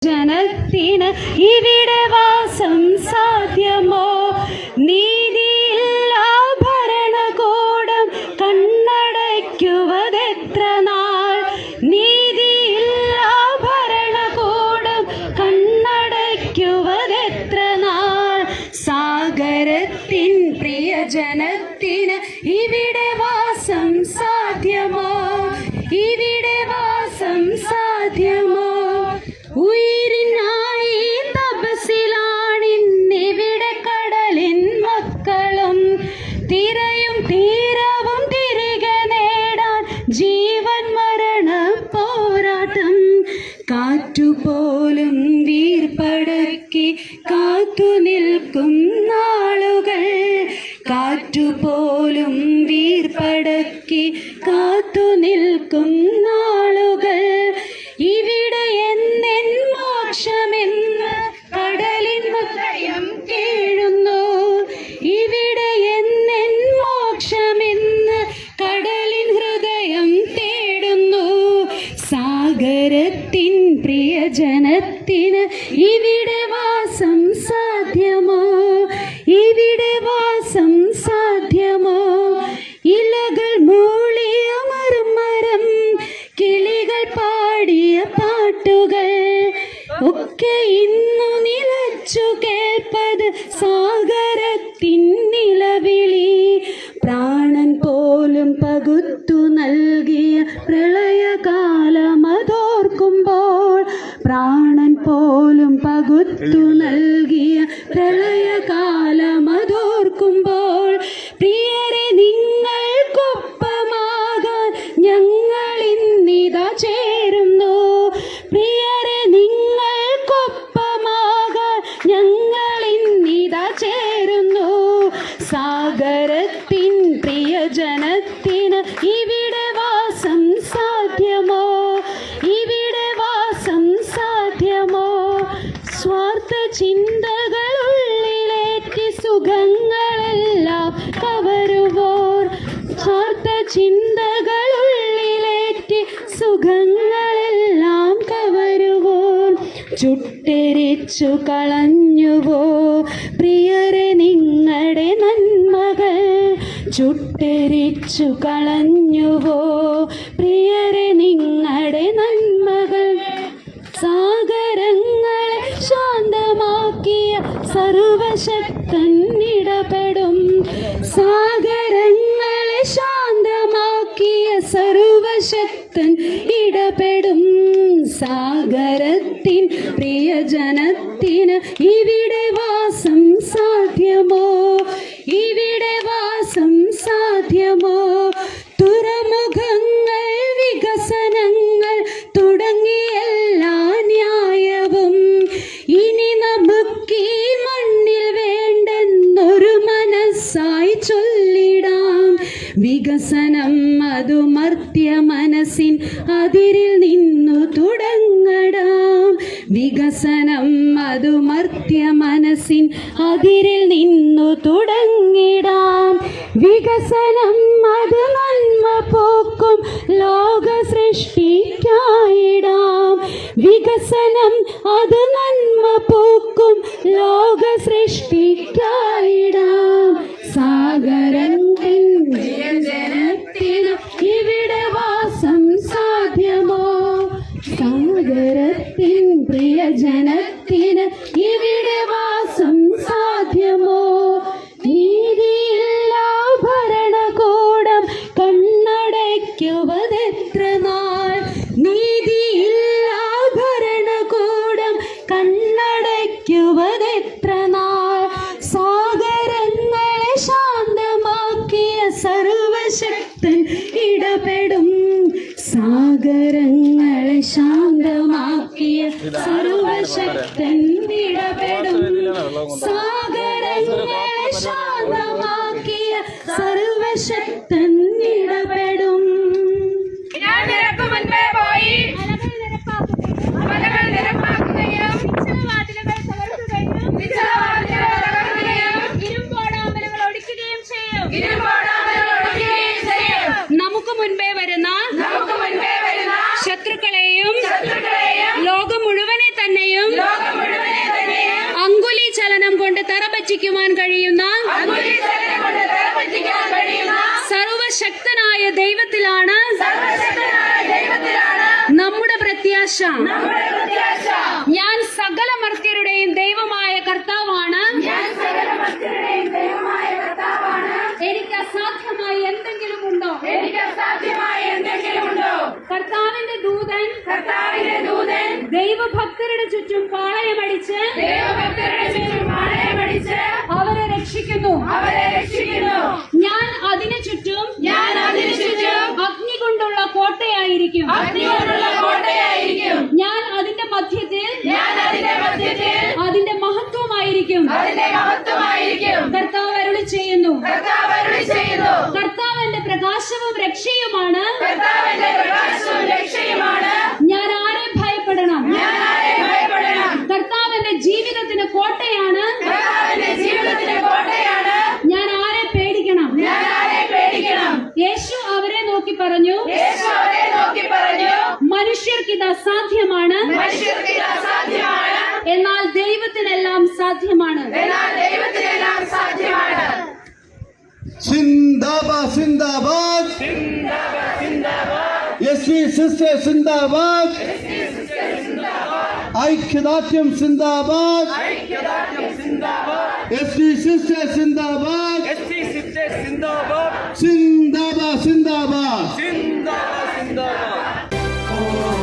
ജനത്തിന് ഇവിടെ വാസം സാധ്യമോ? നീതിയില്ല ഭരണകൂടം കണ്ണടയ്ക്കുവതെത്ര നാൾ? നീതിയില്ല ഭരണകൂടം കണ്ണടയ്ക്കുവതെത്ര നാൾ? സാഗരത്തിൻ പ്രിയജനത്തിന് ഇവിടെ വാസം സാധ്യമോ? ഇവിടെ വാസം സാധ്യമോ? ഉയിരിനായി തപസ്സിലാണിന്നിവിടെ കടലിൻ മക്കളും തിരയും തീരവും തിരികെ നേടാൻ ജീവൻ മരണ പോരാട്ടം. കാറ്റുപോലും വീർപ്പടക്കി കാത്തു നിൽക്കും നാളുകൾ. കാറ്റുപോലും വീർപ്പടക്കി കാത്തു നിൽക്കും നാളുകൾ. ഇവിടെ എന്നെൻ മോക്ഷമെന്ന് കടലിൻ ഹൃദയം കേഴുന്നു. ഇവിടെ എന്നെൻ മോക്ഷമെന്ന് കടലിൻ ഹൃദയം തേടുന്നു. സാഗരത്തിൻ പ്രിയജനത്തിന് ഇവിടെ വാസം സാധ്യമോ? ഇവിടെ വാസം സാധ്യമോ? ഇലകൾ മൂളിയ മരം, കിളികൾ പാടിയ പാട്ടുകൾ ഒക്കെ ഇന്നു നിലച്ചു കേൾപ്പത് സാഗരത്തിൻ നിലവിളി. പ്രാണൻ പോലും പകുത്തു നൽകിയ പ്രളയകാലമതോർക്കുമ്പോൾ, പ്രാണൻ പോലും പകുത്തു നൽകിയ പ്രളയകാലമതോർക്കുമ്പോൾ, പ്രിയരെ നിങ്ങൾക്കൊപ്പമാകാൻ ഞങ്ങളിന്നിതാ ചേരുന്നു. പ്രിയരെ നിങ്ങൾക്കൊപ്പമാകാൻ ഞങ്ങളിന്നിതാ ചേരുന്നു. സാഗരത്തിൻ പ്രിയജനത്തിന് ഇവിടെ വാസം സാധ്യമോ? ഇവിടെ വാസം സാധ്യമോ? സ്വാർത്ഥ ചിന്തകളുള്ളിലേറ്റി സുഖങ്ങളെല്ലാം കവരുവോർ, സ്വാർത്ഥ ചിന്തകളുള്ളിലേറ്റി സുഖങ്ങളെല്ലാം കവരുവോർ, ചുട്ടെരിച്ചു കളഞ്ഞുവോ പ്രിയരെ നിങ്ങളുടെ നന്മകൾ? ചുട്ടെരിച്ചു കളഞ്ഞുവോ പ്രിയരെ നിങ്ങളുടെ നന്മകൾ? സാഗരങ്ങളെ ശാന്തമാക്കിയ സർവശക്തൻ ഇടപെടും. സാഗരങ്ങളെ ശാന്തമാക്കിയ സർവശക്തൻ ഇടപെടും. സാഗരത്തിൻ പ്രിയജനത്തിന് ഇവിടെ വാസം സാധ്യമോ? ഇവിടെ വാസം സാധ്യമോ? തുറമുഖങ്ങൾ, വികസനങ്ങൾ തുടങ്ങിയെല്ലാ ന്യായവും ഇനി നമുക്കീ മണ്ണിൽ വേണ്ടെന്നൊരു മനസ്സായി ചൊല്ലിടാം. വികസനം അതു മർത്യ മനസ്സിൻ അതിരിൽ നിന്നു തുടങ്ങടാം. വികസനം അതു മർത്യ മനസ്സിൻ അതിരിൽ നിന്നു തുടങ്ങിടാം. വികസനം അത് നന്മ പോക്കും ലോക സൃഷ്ടിക്കായിടാം. വികസനം അത് നന്മ പോക്കും ലോക സൃഷ്ടിക്കായിടാം. സാഗരത്തിൻ പ്രിയജനത്തിന് ഇവിടെ വാസം സാധ്യമോ? സാഗരത്തിൻ പ്രിയജനത്തിന് ഇവിടെ വാസം സാധ്യമോ? നീതിയില്ല ഭരണകൂടം കണ്ണടയ്ക്കുവതെത്ര നാൾ? നീതിയില്ല ഭരണകൂടം കണ്ണടയ്ക്കുവതെത്ര നാൾ? സാഗരങ്ങളെ ശാന്തമാക്കിയ സർവശക്തൻ ഇടപെടും. സാഗരങ്ങളെ ശാന്തമാക്കിയ സർവശക്തൻ ഇടപെടും. സാഗരങ്ങളെ ശാന്തമാക്കിയ സർവശക്തൻ ഇടപെടും. ഞാൻ നിനക്ക് മുൻപേ പോയി മലകൾ നിരപ്പാക്കുകയും നിശ്ചലവാതിലുകൾ തകർക്കുകയും ഇരുമ്പോടാമലകൾ ഒടിക്കുകയും ചെയ്യും. നമുക്ക് മുൻപേ വരുന്ന ശത്രുക്കളെയും ലോകം മുഴുവനെ തന്നെയും പറ്റിക്കുവാൻ കഴിയുന്ന അങ്കുലീശ്വരനെ കൊണ്ട് വില പറ്റിക്കാൻ കഴിയുന്ന സർവശക്തനായ ദൈവത്തിലാണ് സർവശക്തനായ ദൈവത്തിലാണ് നമ്മുടെ പ്രത്യാശ. നമ്മുടെ പ്രത്യാശ. ഞാൻ സകല മർത്യരുടെയും ദൈവമായ കർത്താവാണ്. ഞാൻ സകല മനുഷ്യരുടെയും ദൈവമായ കർത്താവാണ്. എനിക്ക് അസാധ്യമായി എന്തെങ്കിലും ഉണ്ടോ? എനിക്ക് അസാധ്യമായ എന്തെങ്കിലും ഉണ്ടോ? കർത്താവിന്റെ ദൂതൻ കർത്താവിന്റെ ദൂതൻ ദൈവഭക്തരുടെ ചുറ്റും പാളയമടിച്ച് ദൈവഭക്തരുടെ ചുറ്റും പാളയമടിച്ച് അവരെ രക്ഷിക്കുന്നു. അവരെ രക്ഷിക്കുന്നു. ഞാൻ അതിനു ചുറ്റും ഞാൻ അതിനു ചുറ്റും അഗ്നി കൊണ്ടുള്ള കോട്ടയായിരിക്കും. അഗ്നിയോടുള്ള കോട്ടയായിരിക്കും. ഞാൻ അതിന്റെ മധ്യത്തിൽ ഞാൻ അതിന്റെ മധ്യത്തിൽ അതിന്റെ മഹത്വമായിരിക്കും. അതിന്റെ മഹത്വമായിരിക്കും. കർത്താവ് അരുളി ചെയ്യുന്നു. കർത്താവ് അരുളി ചെയ്യുന്നു. കർത്താവ് എന്റെ പ്രകാശവും രക്ഷയുമാണ്. കർത്താവിന്റെ പ്രകാശവും രക്ഷയുമാണ്. ഞാൻ ആരെ ഭയപ്പെടണം? ഞാൻ ആരെ ഭയപ്പെടണം? കർത്താവ് എന്റെ ജീവിതത്തിന് കോട്ടയാണ്. കർത്താവിന്റെ ജീവിതത്തിന്റെ കോട്ടയാണ്. ഞാൻ ആരെ പേടിക്കണം? ഞാൻ ആരെ പേടിക്കണം? യേശു അവരെ നോക്കി പറഞ്ഞു, യേശു അവരെ നോക്കി പറഞ്ഞു, മനുഷ്യർക്ക് ഇത് അസാധ്യമാണ്, മനുഷ്യർക്ക് ഇത് അസാധ്യമാണ്, എന്നാൽ ദൈവത്തിനെല്ലാം സാധ്യമാണ്. എന്നാൽ ദൈവത്തിനെല്ലാം സാധ്യമാണ്. സിന്ദാബാദ് സിന്ദാബാദ് എസ് വി സിസ്റ്റർ സിന്ദാബാദ് ഐക്യദാർഢ്യം സിന്ദാബാദ് എസ് വി സിസ്റ്റർ സിന്ദാബാദ് സിന്ദാബാദ് സിന്ദാബാദ് Zindabad, Zindabad.